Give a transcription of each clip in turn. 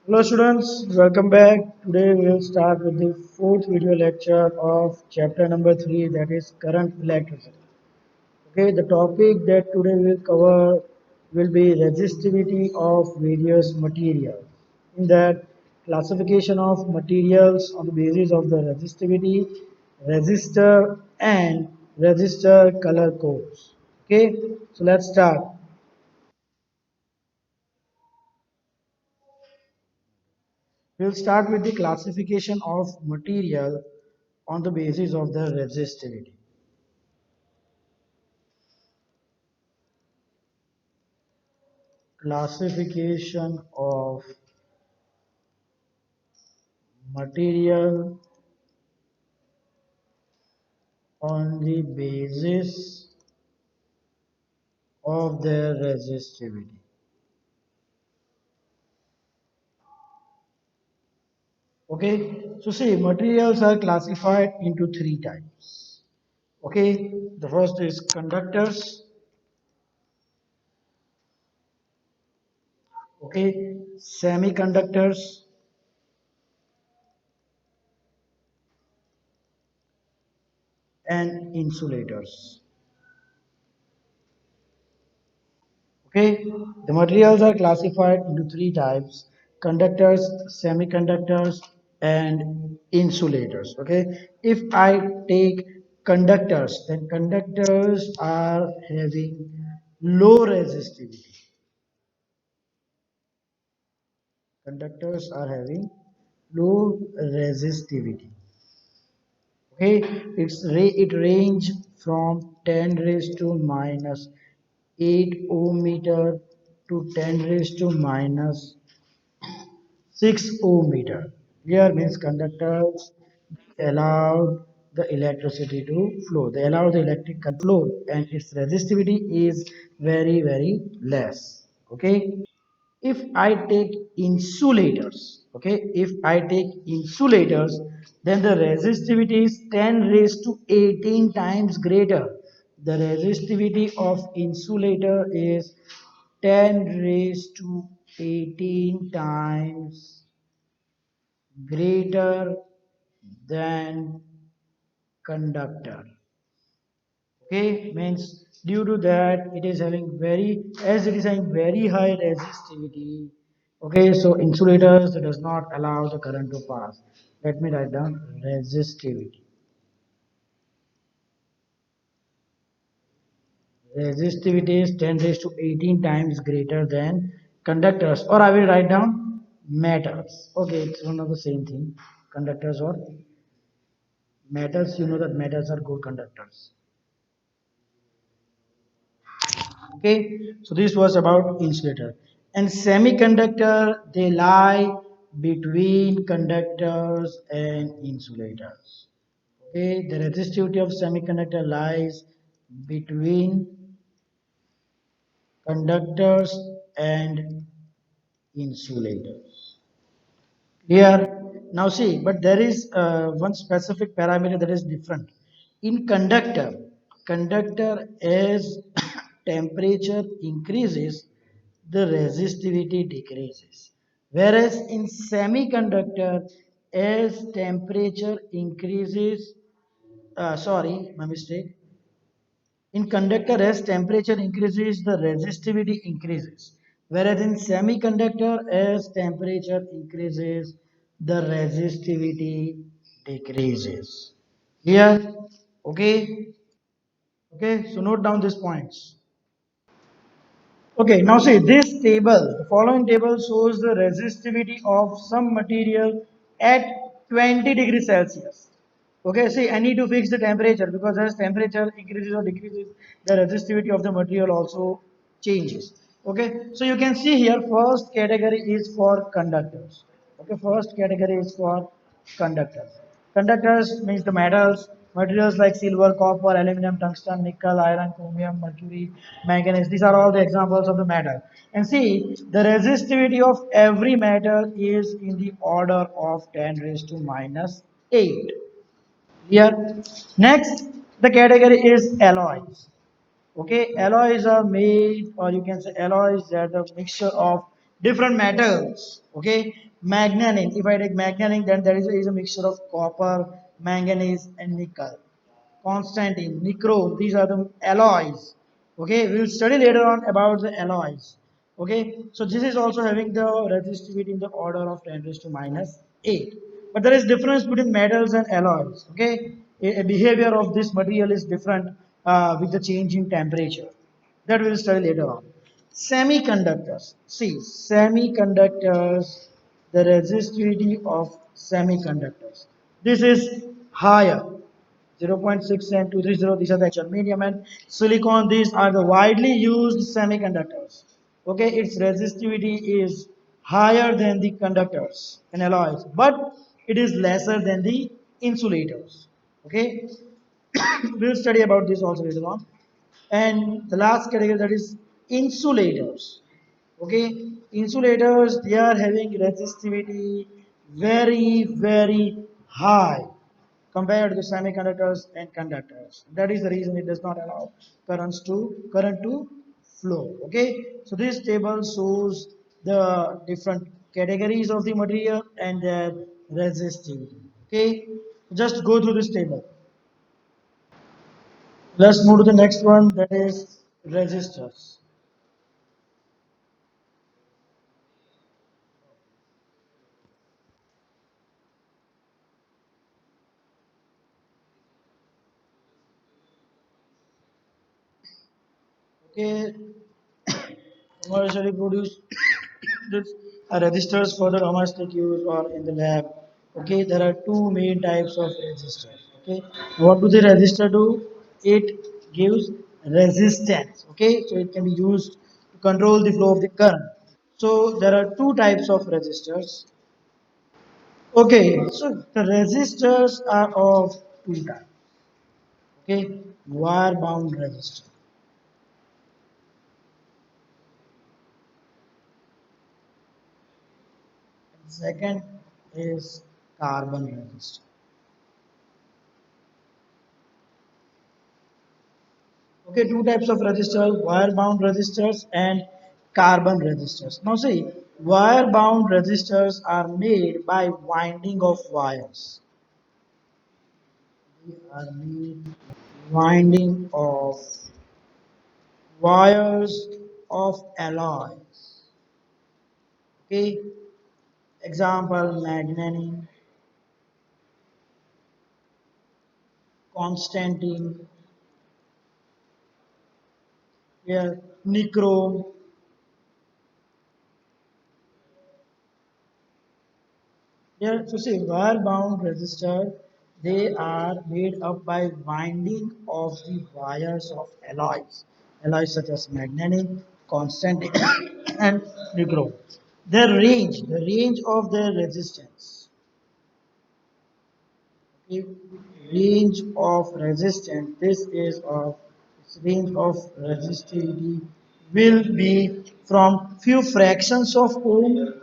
Hello students, welcome back. Today we will start with the fourth video lecture of chapter number 3, that is current electricity. Okay, the topic that today we will cover will be resistivity of various materials. In that, classification of materials on the basis of the resistivity, resistor and resistor color codes. Okay, so let's start. We'll start with the classification of material on the basis of the resistivity. Classification of material on the basis of their resistivity. Okay, so see, materials are classified into three types. Okay, the first is conductors. Okay, semiconductors and insulators. Okay, the materials are classified into three types: conductors, semiconductors, and insulators. Okay, if I take conductors, then conductors are having low resistivity. Conductors are having low resistivity. Okay, it range from 10 raised to minus 8 ohm meter to 10 raised to minus 6 ohm meter. Here means conductors allow the electricity to flow. They allow the electric current to flow and its resistivity is very less. Okay. If I take insulators, okay, if I take insulators, then the resistivity is 10 raised to 18 times greater. The resistivity of insulator is 10 raised to 18 times greater than conductor. Okay, means due to that it is having very, as it is having very high resistivity. Okay, so insulators does not allow the current to pass. Let me write down resistivity. Resistivity is 10 raised to 18 times greater than conductors, or I will write down metals. Okay, it's one of the same thing. Conductors or metals, you know that metals are good conductors. Okay, so this was about insulator. And semiconductor, they lie between conductors and insulators. Okay, the resistivity of semiconductor lies between conductors and insulators. Here, now see, but there is one specific parameter that is different. In conductor as temperature increases, the resistivity decreases. Whereas in semiconductor, as temperature increases, sorry, my mistake. In conductor, as temperature increases, the resistivity increases. Whereas in semiconductor, as temperature increases, the resistivity decreases. Here, okay, okay. So note down these points. Okay, now see this table. The following table shows the resistivity of some material at 20 degrees Celsius. Okay, see, I need to fix the temperature because as temperature increases or decreases, the resistivity of the material also changes. Okay, so you can see here first category is for conductors. Okay, first category is for conductors. Conductors means the metals, materials like silver, copper, aluminum, tungsten, nickel, iron, chromium, mercury, manganese. These are all the examples of the metal. And see, the resistivity of every metal is in the order of 10 raised to minus 8. Here, next, the category is alloys. Okay, alloys are made, or you can say alloys are the mixture of different metals. Okay, manganese. If I take manganese, then there is a mixture of copper, manganese, and nickel. Constantine, nichrome. These are the alloys. Okay, we will study later on about the alloys. Okay, so this is also having the resistivity in the order of 10 raised to minus 8. But there is difference between metals and alloys. Okay, a behavior of this material is different with the change in temperature. That we will study later on. Semiconductors. See, semiconductors, the resistivity of semiconductors. This is higher. 0.6 and 230, these are the germanium and silicon. These are the widely used semiconductors. Okay, its resistivity is higher than the conductors and alloys, but it is lesser than the insulators. Okay, we'll study about this also later on. And the last category, that is insulators. Okay, insulators, they are having resistivity very high compared to semiconductors and conductors. That is the reason it does not allow current to flow. Okay, so this table shows the different categories of the material and their resistivity. Okay, just go through this table. Let's move to the next one, that is resistors. Okay, commercially produced this are registers for the domestic use or in the lab. Okay, there are two main types of resistors. Okay, what do the resistor do? It gives resistance. Okay, so it can be used to control the flow of the current. So there are two types of resistors. Okay, so the resistors are of two types. Okay, wire bound resistor. And second is carbon resistor. Okay, two types of resistors, wire bound resistors and carbon resistors. Now see, wire bound resistors are made by winding of wires. They are made winding of wires of alloys. Okay, example manganese, constantine, here nichrome. Yeah, so see, wire-bound resistor, they are made up by winding of the wires of alloys, alloys such as manganese, constant, and nichrome. The range of their resistance, okay, range of resistance. This is of its range of resistivity will be from few fractions of ohms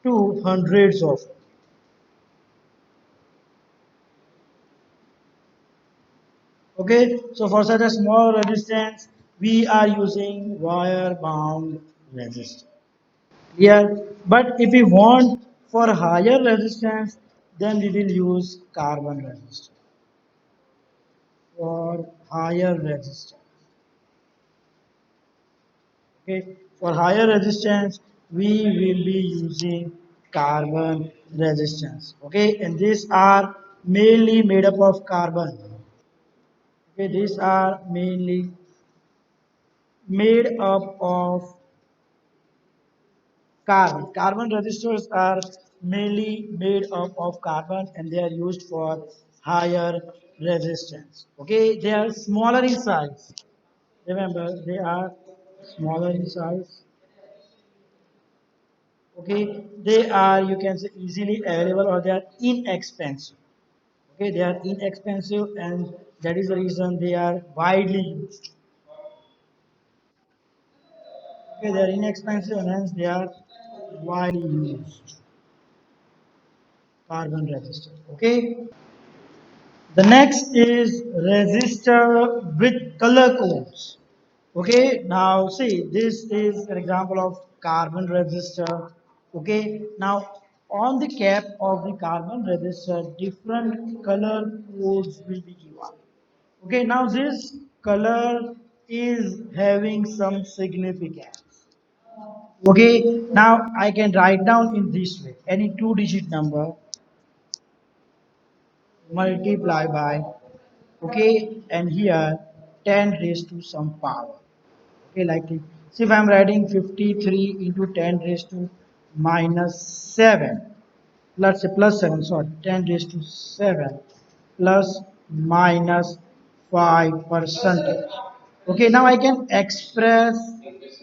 to hundreds of. Okay, so for such a small resistance, we are using wire bound resistor. Here, but if we want for higher resistance, then we will use carbon resistor for higher resistance. Okay, for higher resistance, we will be using carbon resistance. Okay, and these are mainly made up of carbon. Okay, these are mainly made up of carbon. Carbon resistors are mainly made up of carbon and they are used for higher resistance. Okay, they are smaller in size. Remember, they are smaller in size. Okay, they are, you can say, easily available or they are inexpensive. Okay, they are inexpensive and that is the reason they are widely used. Okay, they are inexpensive and hence they are widely used. Carbon resistor. Okay. The next is register with color codes. Okay, now see, this is an example of carbon register. Okay, now on the cap of the carbon register different color codes will be given. Okay, now this color is having some significance. Okay, now I can write down in this way any two digit number multiply by, okay, and here 10 raised to some power. Okay, like it. See, if I'm writing 53 into 10 raised to minus 7, let's say plus 7, sorry, 10 raised to 7 plus minus 5 percentage. Okay, now I can express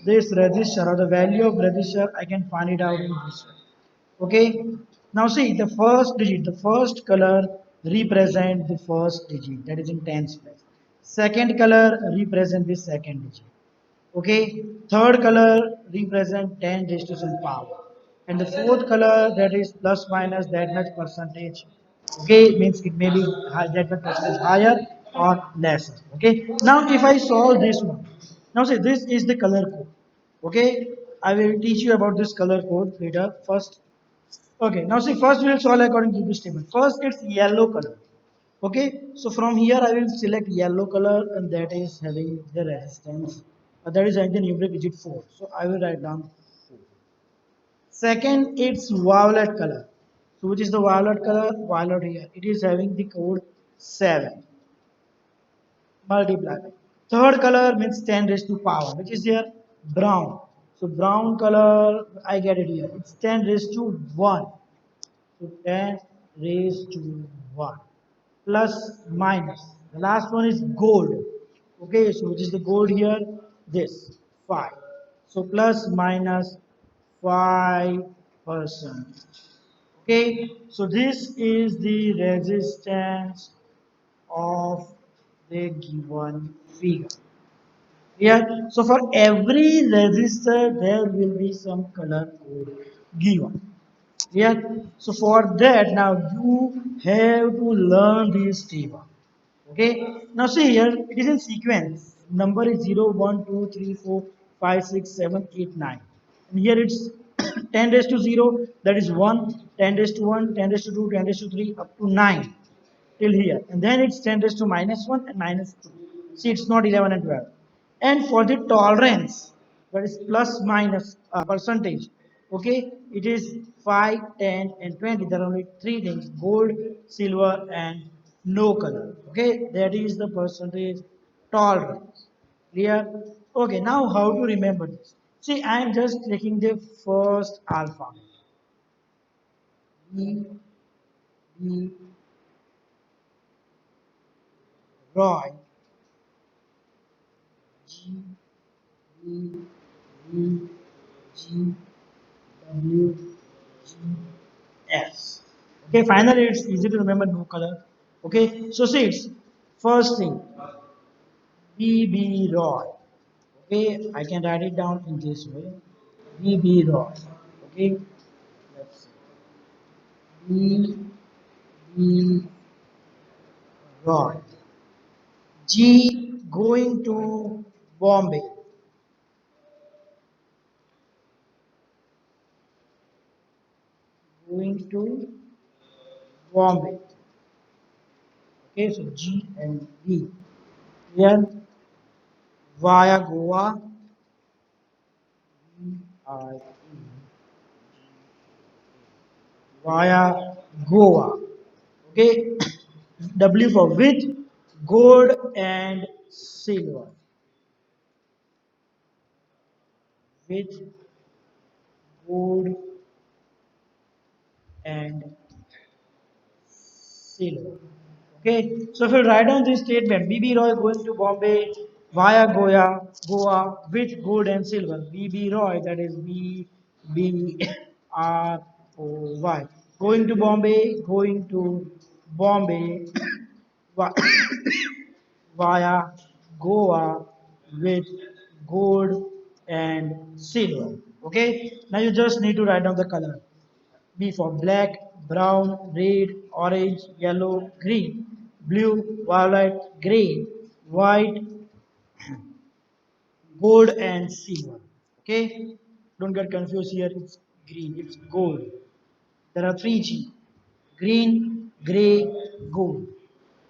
this register or the value of register, I can find it out in this way. Okay, now see, the first color represent the first digit, that is in tens place. Second color represent the second digit. Okay, third color represent 10 raised to some power, and the fourth color, that is plus minus that much percentage. Okay, means it may be that much percentage higher or lesser. Okay, now if I solve this one, now see, this is the color code. Okay, I will teach you about this color code later. First, okay, now see, first we will solve according to this table. First, it's yellow color. Okay, so from here I will select yellow color, and that is having the resistance. That is having the numeric digit 4. So I will write down 4. Second, it's violet color. So which is the violet color? Violet here. It is having the code 7. Multiply. Third color means 10 raised to power, which is here brown. So brown color, I get it here. It's 10 raised to 1. So 10 raised to 1 plus minus. The last one is gold. Okay, so which is the gold here? This 5. So plus minus 5%. Okay, so this is the resistance of the given figure. Yeah, so for every resistor there will be some color code given. Yeah, so for that now you have to learn this table. Okay, now see here it is in sequence. Number is 0, 1, 2, 3, 4, 5, 6, 7, 8, 9, and here it's 10 raised to 0, that is 1, 10 raised to 1, 10 raised to 2, 10 raised to 3, up to 9 till here, and then it's 10 raised to minus 1 and minus 2. See, it's not 11 and 12. And for the tolerance, that is plus minus percentage. Okay, it is 5, 10, and 20. There are only three things: gold, silver, and no color. Okay, that is the percentage tolerance. Clear? Okay, now how to remember this? See, I am just taking the first alphabet. E, E, Roy, G, E, E, G, W, G, S. Okay, finally it's easy to remember no color. Okay, so see, it's first thing BB Roy. Okay, I can write it down in this way. BB Roy. Okay, let's see. BB Roy. G going to Bombay. Going to Bombay. Okay, so G and B. Here via Goa. I via Goa. Okay, W for with gold and silver. With gold and silver. Okay, so if you write down this statement, BB Roy going to Bombay via Goa with gold and silver. BB Roy, that is BBROY. Going to Bombay via Goa with gold and silver. Okay, now you just need to write down the color. B for black, brown, red, orange, yellow, green. blue, violet, grey, white, gold, and silver. Okay, don't get confused here. It's green, it's gold. There are three G: green, gray, gold.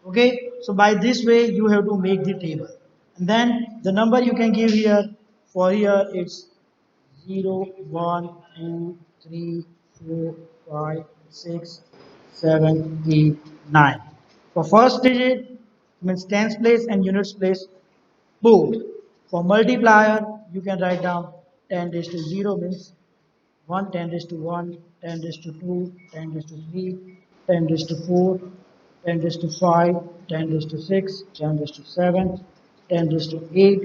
Okay, so by this way you have to make the table, and then the number you can give here, for here it's 0, 1, 2, 3, 4, 5, 6, 7, 8, 9. For first digit means tens place and units place both. For multiplier you can write down 10 raised to 0 means 1, 10 raised to 1, 10 raised to 2, 10 raised to 3, 10 raised to 4, 10 raised to 5, 10 raised to 6, 10 raised to 7, 10 raised to 8,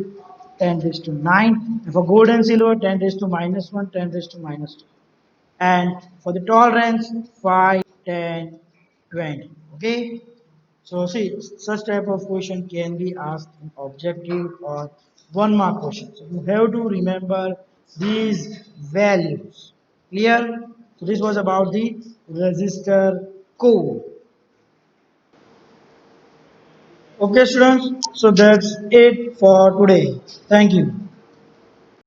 10 raised to 9. And for gold and silver, 10 raised to minus 1, 10 raised to minus 2. And for the tolerance, 5, 10, 20. Okay. So see, such type of question can be asked in objective or 1 mark question. So you have to remember these values. Clear? So this was about the resistor code. Okay, students. So that's it for today. Thank you.